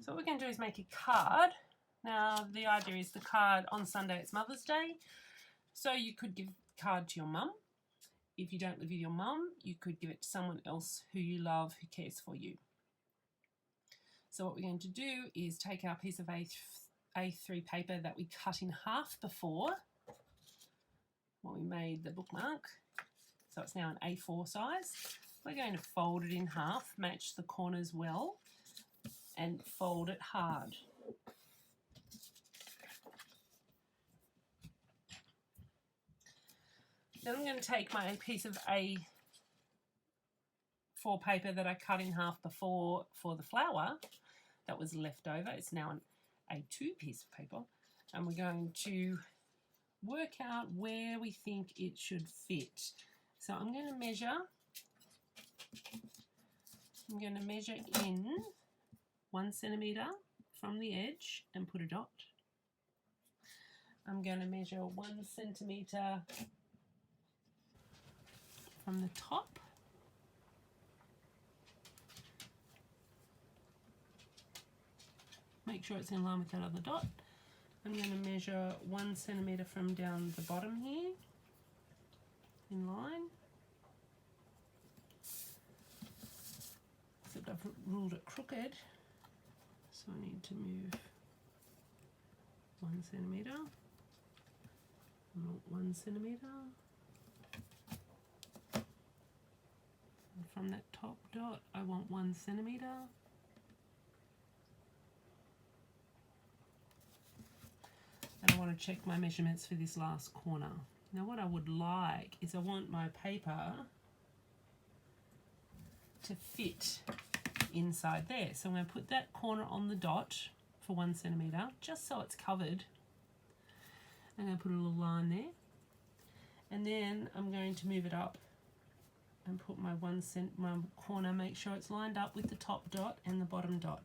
So what we're going to do is make a card. Now the idea is the card on Sunday, it's Mother's Day. So you could give a card to your mum. If you don't live with your mum, you could give it to someone else who you love, who cares for you. So what we're going to do is take our piece of A3 paper that we cut in half before when we made the bookmark. So it's now an A4 size. We're going to fold it in half, match the corners well, and fold it hard. Then I'm going to take my piece of A4 paper that I cut in half before for the flower that was left over. It's now an A2 piece of paper, and we're going to work out where we think it should fit. So I'm going to measure in 1 centimetre from the edge and put a dot. I'm going to measure 1 centimetre from the top. Make sure it's in line with that other dot. I'm going to measure 1 centimetre from down the bottom here, in line. Except I've ruled it crooked, so I need to move 1 centimetre. 1 centimetre. And from that top dot, I want 1 centimetre. And I want to check my measurements for this last corner. Now what I would like is I want my paper to fit inside there. So I'm going to put that corner on the dot for 1 centimetre, just so it's covered. I'm going to put a little line there. And then I'm going to move it up and put my my corner, make sure it's lined up with the top dot and the bottom dot.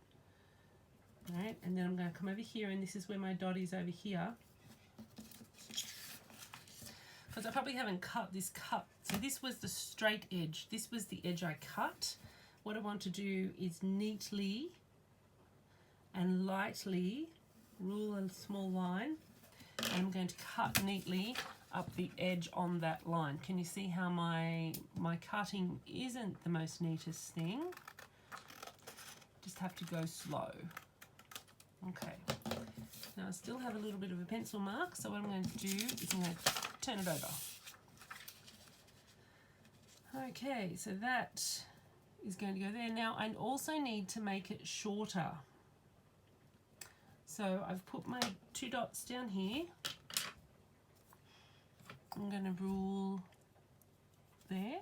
All right, and then I'm going to come over here, and this is where my dot is over here. Because I probably haven't cut this cut. So this was the straight edge. This was the edge I cut. What I want to do is neatly and lightly rule a small line. And I'm going to cut neatly up the edge on that line. Can you see how my cutting isn't the most neatest thing? Just have to go slow. Okay. Now I still have a little bit of a pencil mark, so what I'm going to do is I'm going to turn it over. Okay, so that is going to go there. Now I also need to make it shorter. So I've put my 2 dots down here. I'm going to rule there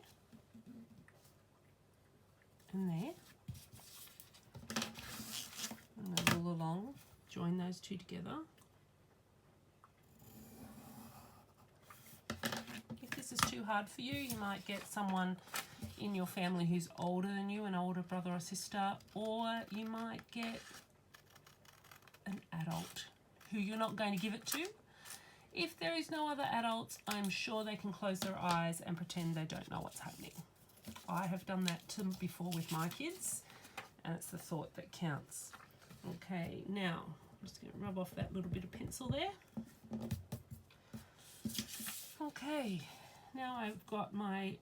and there. I'm going to rule along, join those 2 together. If this is too hard for you, you might get someone in your family who's older than you, an older brother or sister, or you might get an adult who you're not going to give it to. If there is no other adults, I'm sure they can close their eyes and pretend they don't know what's happening. I have done that before with my kids, and it's the thought that counts. Okay, now I'm just going to rub off that little bit of pencil there. Okay, now I've got my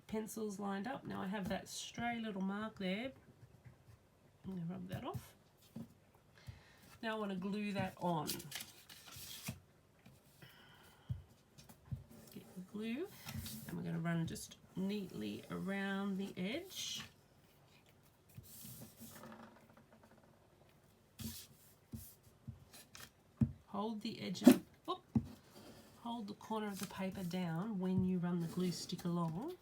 pencils lined up. Now I have that stray little mark there. I'm going to rub that off. Now I want to glue that on. Get the glue, and we're going to run just neatly around the edge. Hold the edge of, hold the corner of the paper down when you run the glue stick along.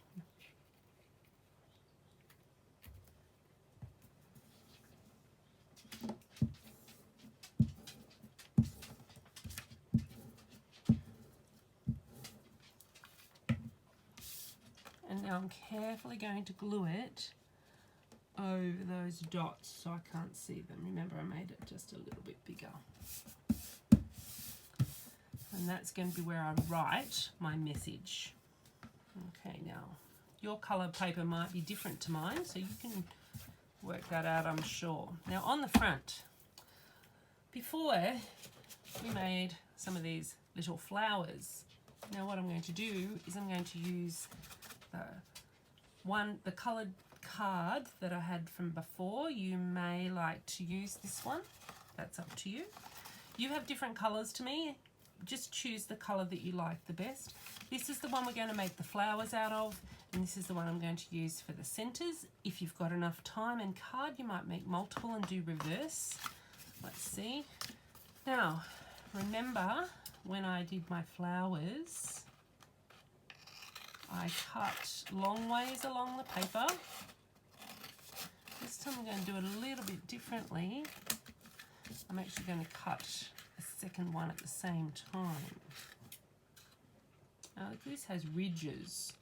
And now I'm carefully going to glue it over those dots so I can't see them. Remember, I made it just a little bit bigger. And that's going to be where I write my message. Okay, now your colour paper might be different to mine, so you can work that out, I'm sure. Now on the front, Before we made some of these little flowers. Now what I'm going to do is I'm going to use the coloured card that I had from before. You may like to use this one. That's up to you. You have different colours to me. Just choose the colour that you like the best. This is the one we're going to make the flowers out of, and this is the one I'm going to use for the centres. If you've got enough time and card, you might make multiple and do reverse. Let's see. Now, remember when I did my flowers, I cut long ways along the paper. This time I'm going to do it a little bit differently. I'm actually going to cut a second one at the same time. Now this has ridges,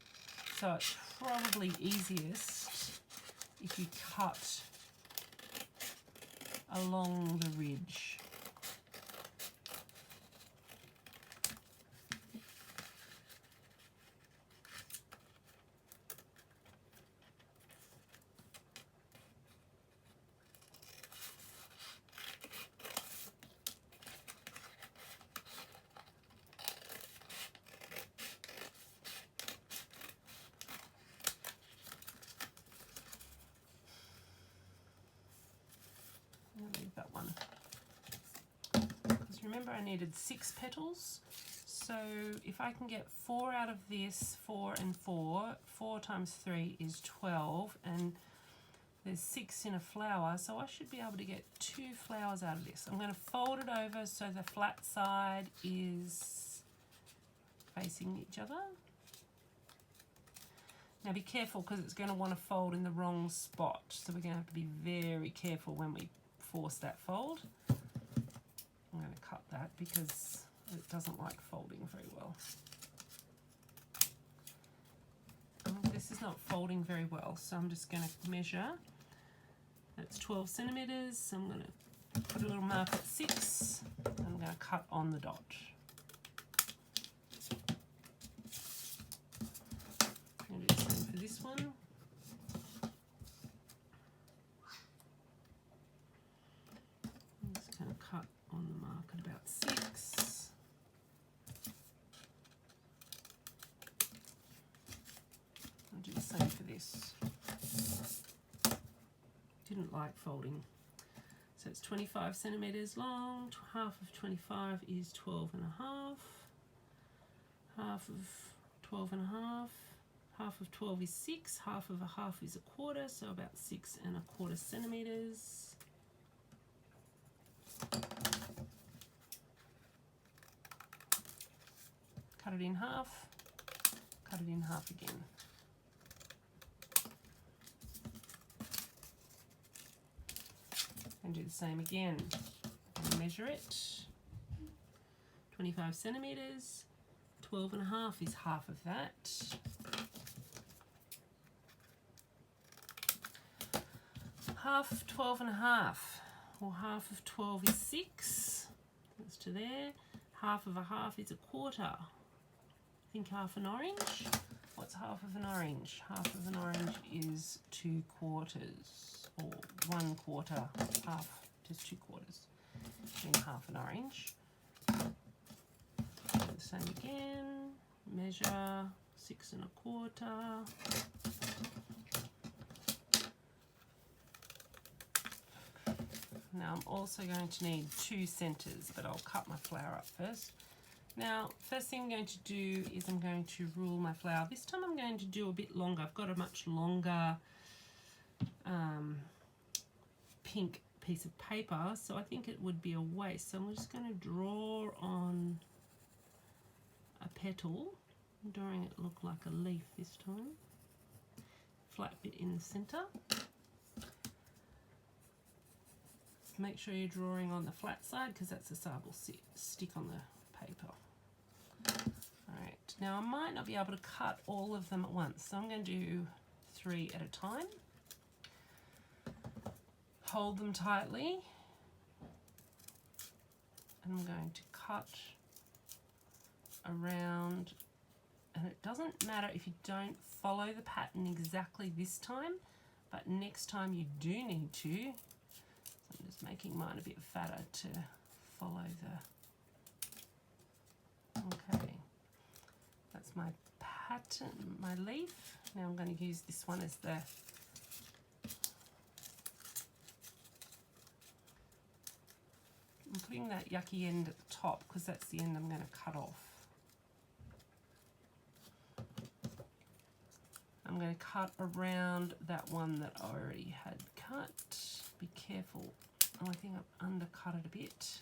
so it's probably easiest if you cut along the ridge. Leave that one, because remember I needed 6 petals, so if I can get 4 out of this, 4 and 4, 4 times 3 is 12, and there's 6 in a flower, so I should be able to get 2 flowers out of this. I'm going to fold it over so the flat side is facing each other. Now be careful, because it's going to want to fold in the wrong spot, so we're going to have to be very careful when we force that fold. I'm going to cut that because it doesn't like folding very well. This is not folding very well, so I'm just going to measure. That's 12 centimeters. So I'm going to put a little mark at 6. And I'm going to cut on the dot. I'm going to do the same for this one. Cut on the mark at about 6. I'll do the same for this. Didn't like folding. So it's 25 centimeters long. Half of 25 is 12 and a half. Half of 12 and a half. Half of 12 is 6. Half of a half is a quarter, so about 6 1/4 centimeters. Cut it in half, cut it in half again. And do the same again. And measure it. 25 centimeters, 12 and a half is half of that. Half of 12 and a half, or half of 12 is 6. That's to there. Half of a half is a quarter. Think half an orange. What's half of an orange? Half of an orange is 2 quarters, or 1/4, half, just 2 quarters in half an orange. Do the same again. Measure 6 1/4. Now I'm also going to need 2 centers, but I'll cut my flower up first. Now, first thing I'm going to do is I'm going to rule my flower. This time I'm going to do a bit longer. I've got a much longer pink piece of paper, so I think it would be a waste. So I'm just going to draw on a petal. I'm drawing it look like a leaf this time. Flat bit in the center. Make sure you're drawing on the flat side, because that's the side will stick on the paper. Alright, now I might not be able to cut all of them at once, so I'm going to do 3 at a time. Hold them tightly, and I'm going to cut around, and it doesn't matter if you don't follow the pattern exactly this time, but next time you do need to. So I'm just making mine a bit fatter to follow the, okay, that's my pattern, my leaf. Now I'm going to use this one as the, I'm putting that yucky end at the top because that's the end I'm going to cut off. I'm going to cut around that one that I already had cut. Be careful. Oh, I think I've undercut it a bit.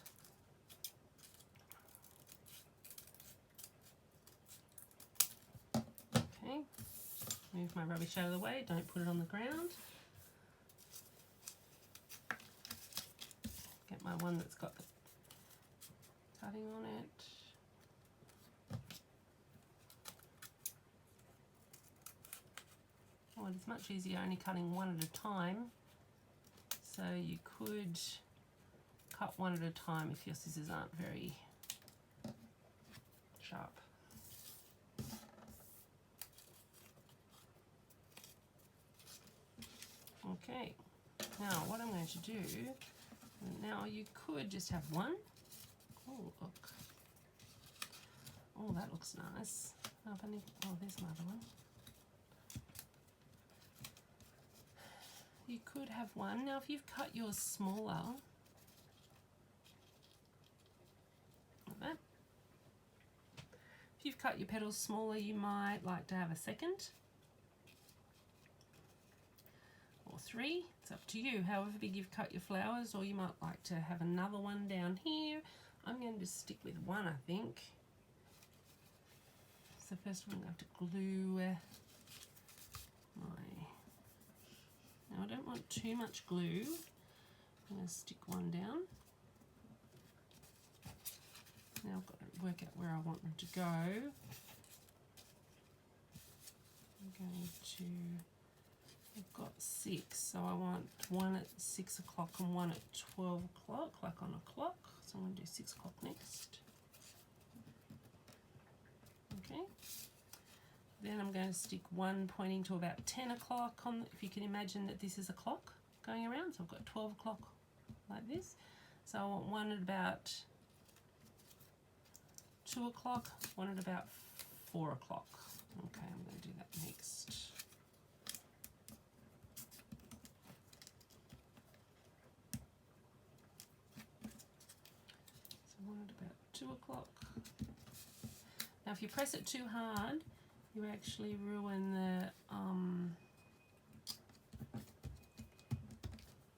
Okay, move my rubbish out of the way, don't put it on the ground. Get my one that's got the cutting on it. Well, it's much easier only cutting one at a time. So you could cut one at a time if your scissors aren't very sharp. Okay, now what I'm going to do, now you could just have one. Oh, look. Oh, that looks nice. Oh, there's another one. You could have one. Now if you've cut yours smaller, like that. If you've cut your petals smaller, you might like to have a second or three. It's up to you, however big you've cut your flowers, or you might like to have another one down here. I'm going to stick with one, I think. So first I'm going to have to glue my, now I don't want too much glue. I'm going to stick one down. Now I've got to work out where I want them to go. I'm going to, I've got 6, so I want one at 6 o'clock and one at 12 o'clock, like on a clock. So I'm going to do 6 o'clock next. Okay. Then I'm going to stick one pointing to about 10 o'clock on, if you can imagine that this is a clock going around. So I've got 12 o'clock like this. So I want one at about 2 o'clock, one at about 4 o'clock. Okay, I'm going to do that next. So one at about 2 o'clock. Now if you press it too hard, you actually ruin the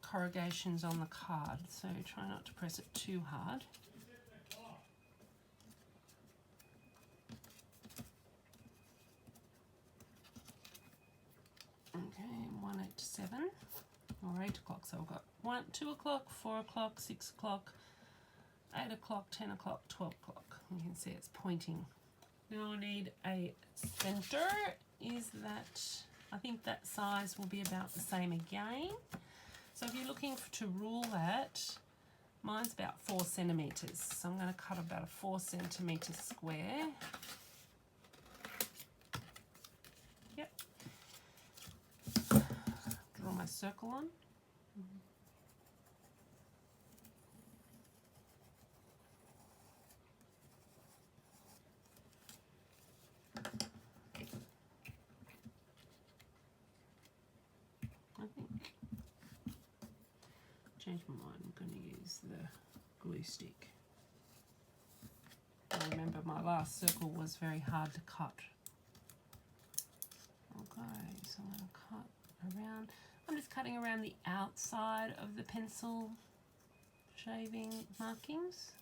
corrugations on the card, so try not to press it too hard. Okay, 1 at 7 or 8 o'clock. So I've got 2 o'clock, 4 o'clock, 6 o'clock, 8 o'clock, 10 o'clock, 12 o'clock. You can see it's pointing. Now I need a center. Is that, I think that size will be about the same again. So if you're looking to rule that, mine's about 4 centimeters. So I'm going to cut about a 4 centimeter square. Yep. Draw my circle on. Change my mind, I'm going to use the glue stick. I remember my last circle was very hard to cut. Okay, so I'm going to cut around. I'm just cutting around the outside of the pencil shaving markings.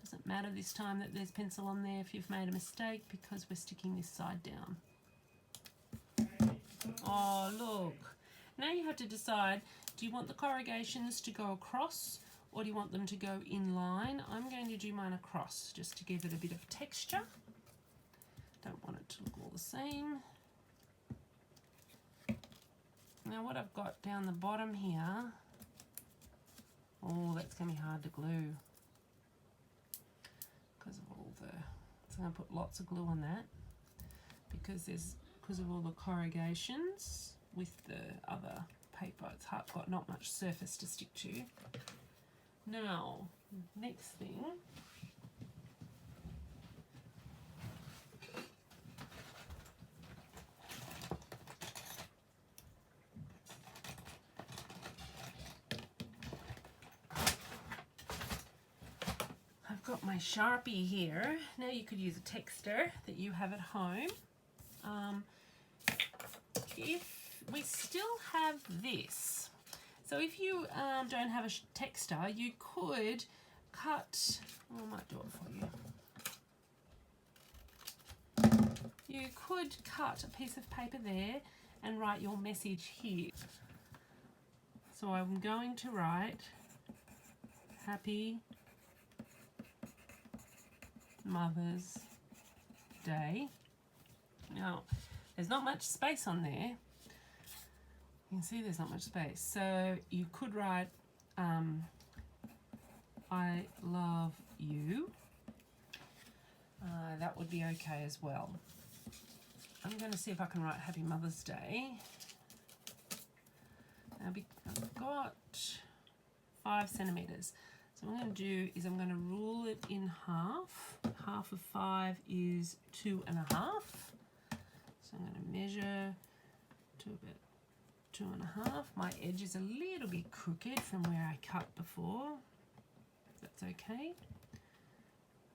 Doesn't matter this time that there's pencil on there if you've made a mistake, because we're sticking this side down. Oh, look. Now you have to decide, do you want the corrugations to go across or do you want them to go in line? I'm going to do mine across just to give it a bit of texture. Don't want it to look all the same. Now what I've got down the bottom here, oh, that's going to be hard to glue because of all the, so I'm going to put lots of glue on that because of all the corrugations with the other paper. It's got not much surface to stick to. Now Next thing, I've got my Sharpie here. Now you could use a texter that you have at home. If we still have this, so if you don't have a texter, you could cut, I might do it for you. You could cut a piece of paper there and write your message here. So I'm going to write Happy Mother's Day. Now, there's not much space on there. You can see there's not much space. So you could write, I love you. That would be okay as well. I'm going to see if I can write Happy Mother's Day. Now, I've got 5 centimeters. So what I'm going to do is I'm going to rule it in half. Half of 5 is 2.5. So I'm going to measure to about 2.5. My edge is a little bit crooked from where I cut before. That's okay.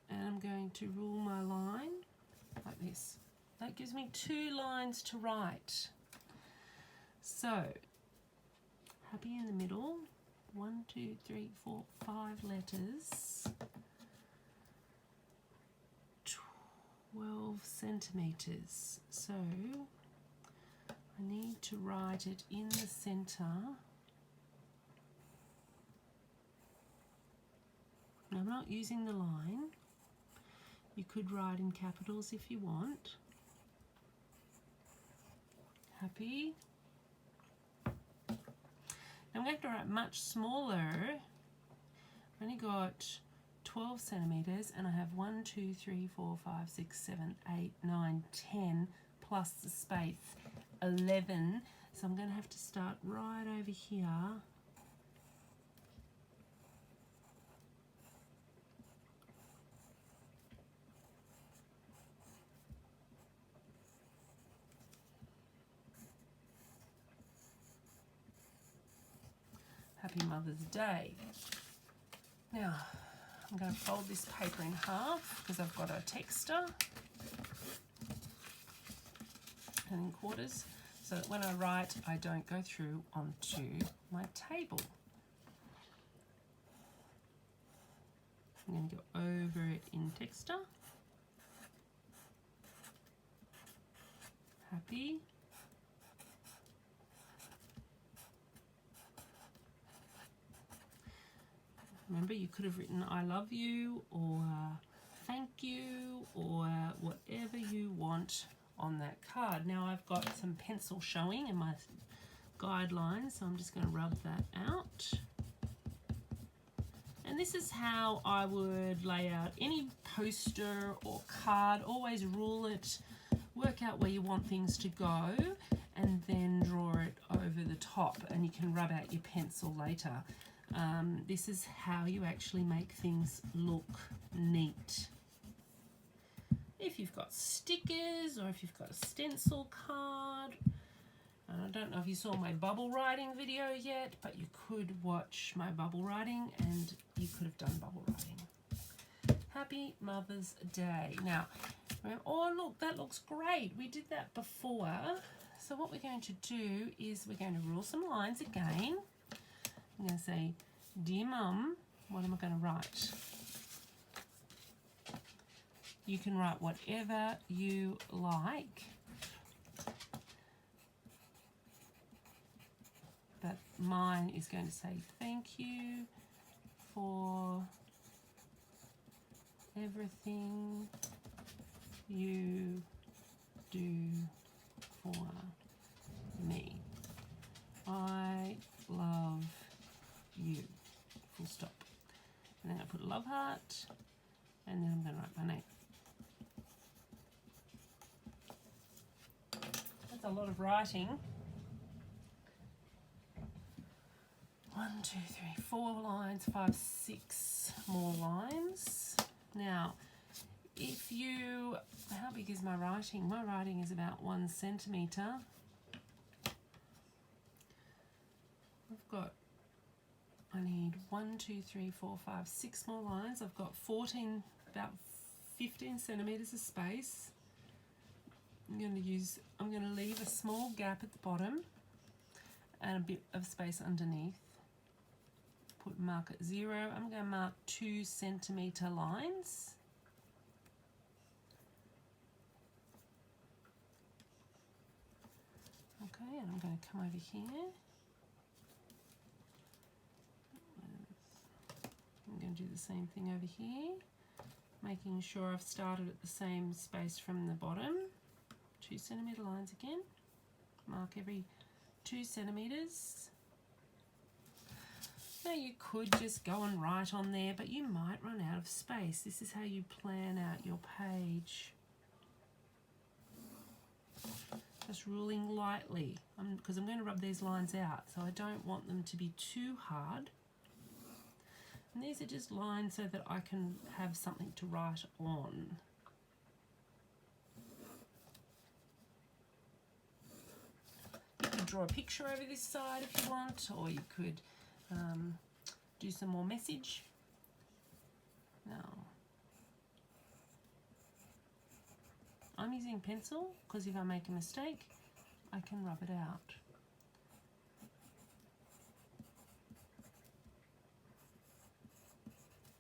And I'm going to rule my line like this. That gives me 2 lines to write. So, happy in the middle. 1, 2, 3, 4, 5 letters. 12 centimeters. So, I need to write it in the center. Now, I'm not using the line. You could write in capitals if you want. Happy. Now I'm going to write much smaller. I've only got 12 centimeters and I have 1, 2, 3, 4, 5, 6, 7, 8, 9, 10 plus the space 11. So I'm going to have to start right over here. Happy Mother's Day. Now, I'm going to fold this paper in half because I've got a texter and in quarters so that when I write, I don't go through onto my table. I'm going to go over it in texter. Happy. Remember, you could have written I love you or thank you or whatever you want on that card. Now I've got some pencil showing in my guidelines, so I'm just going to rub that out. And this is how I would lay out any poster or card. Always rule it, work out where you want things to go, and then draw it over the top, and you can rub out your pencil later. This is how you actually make things look neat. If you've got stickers or if you've got a stencil card, I don't know if you saw my bubble writing video yet, but you could watch my bubble writing and you could have done bubble writing. Happy Mother's Day. Now, oh look, that looks great. We did that before. So what we're going to do is we're going to rule some lines again. I'm going to say, Dear Mum, what am I going to write? You can write whatever you like, but mine is going to say thank you for everything you do for me. I love you. Full stop. And then I put a love heart, and then I'm going to write my name. That's a lot of writing. 1, 2, 3, 4 lines, 5, 6 more lines. Now, if you, how big is my writing? My writing is about 1 centimetre. I need 1, 2, 3, 4, 5, 6 more lines. I've got 14, about 15 centimetres of space. I'm going to leave a small gap at the bottom and a bit of space underneath. Mark at 0. I'm going to mark 2 centimetre lines. Okay, and I'm going to come over here. I'm going to do the same thing over here, making sure I've started at the same space from the bottom. 2 centimetre lines again. Mark every 2 centimetres. Now you could just go and write on there, but you might run out of space. This is how you plan out your page. Just ruling lightly, because I'm going to rub these lines out, so I don't want them to be too hard. And these are just lines so that I can have something to write on. You could draw a picture over this side if you want, or you could do some more message. Now, I'm using pencil because if I make a mistake, I can rub it out.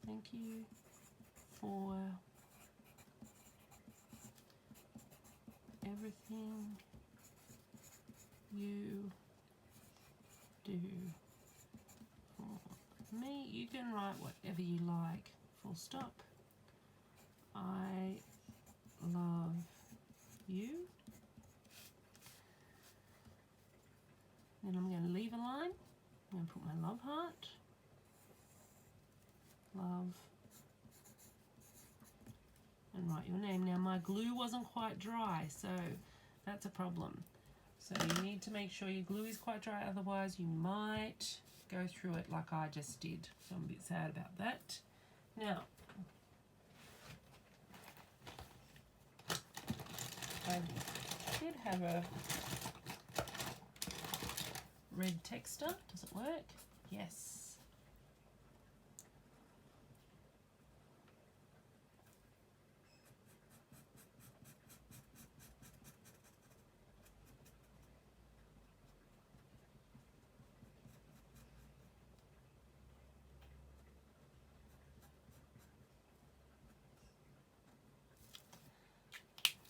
Thank you for everything you do for me. You can write whatever you like, full stop. I love you. Then I'm going to leave a line. I'm going to put my love heart. Love. And write your name. Now my glue wasn't quite dry, so that's a problem. So you need to make sure your glue is quite dry, otherwise you might go through it like I just did. So I'm a bit sad about that. Now, I did have a red texter. Does it work? Yes.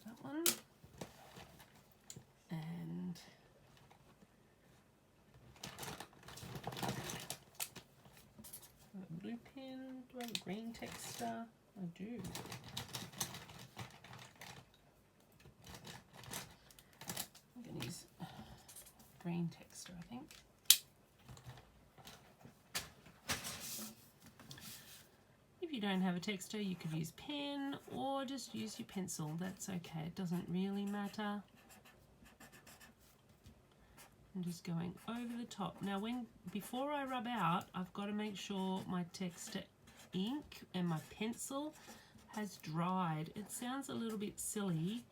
That one. And a blue pen. Do I have a green texter? I do. I'm going to use green texter, I think. If you don't have a texter, you could use pen or just use your pencil. That's okay. It doesn't really matter. I'm just going over the top. Now, before I rub out, I've got to make sure my texter ink and my pencil has dried. It sounds a little bit silly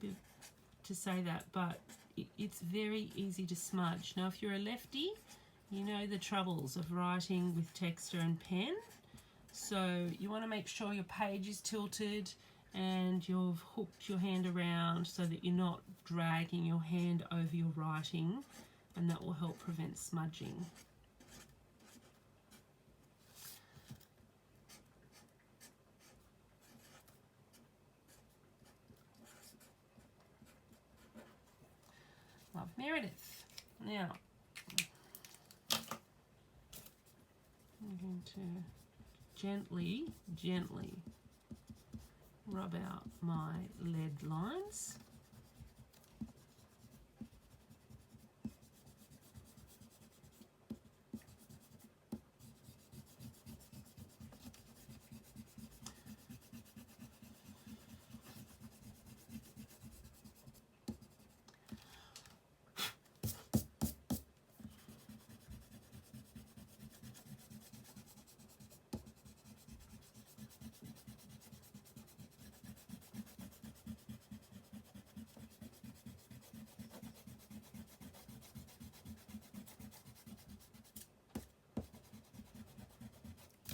to say that, but it's very easy to smudge. Now, if you're a lefty, you know the troubles of writing with texter and pen. So you want to make sure your page is tilted and you've hooked your hand around so that you're not dragging your hand over your writing, and that will help prevent smudging. Love Meredith. Now, I'm going to gently rub out my lead lines.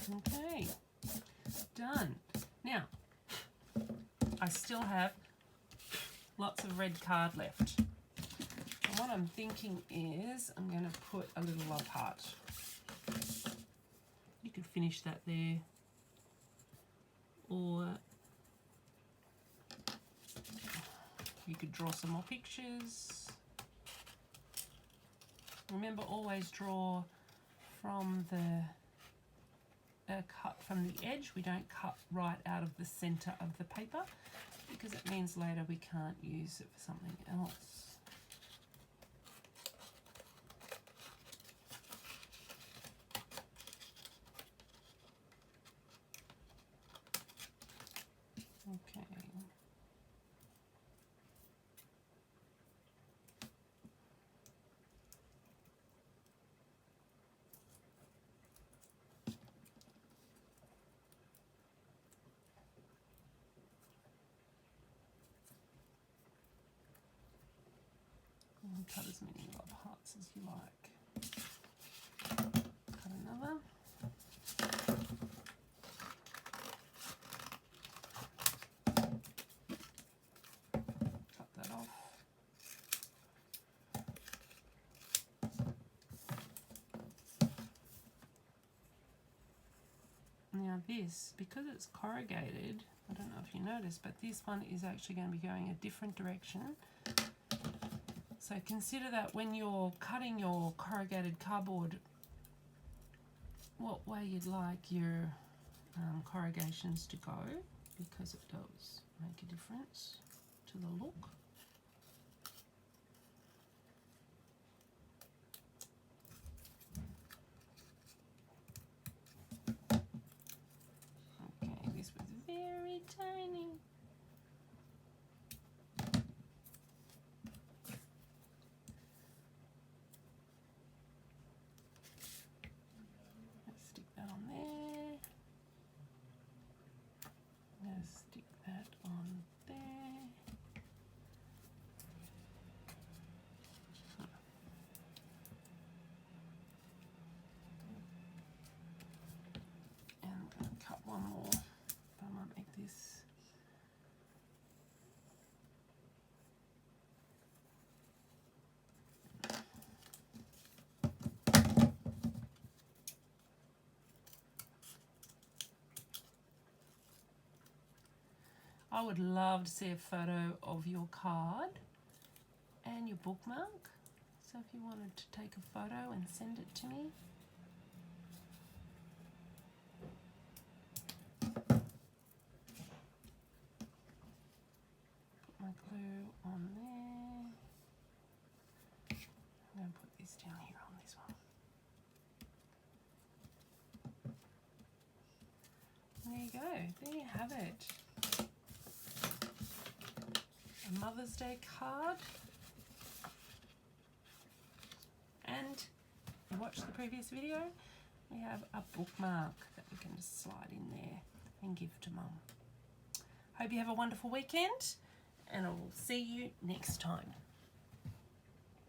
Okay, done. Now, I still have lots of red card left. And what I'm thinking is I'm going to put a little love heart. You could finish that there, or you could draw some more pictures. Remember, always draw from the cut from the edge. We don't cut right out of the center of the paper because it means later we can't use it for something else. Okay. And cut as many love hearts as you like. Cut another. Cut that off. Now this, because it's corrugated, I don't know if you noticed, but this one is actually going to be going a different direction. So consider that when you're cutting your corrugated cardboard, what way you'd like your corrugations to go, because it does make a difference to the look. Okay, this was very tiny. Let's stick that on there. Let's stick that on there. And I'm going to cut one more, but I might make this. I would love to see a photo of your card and your bookmark. So if you wanted to take a photo and send it to me. Put my glue on there. I'm going to put this down here on this one. There you go. There you have it. A Mother's Day card. And if you watched the previous video, we have a bookmark that we can just slide in there and give to Mum. Hope you have a wonderful weekend, and I will see you next time.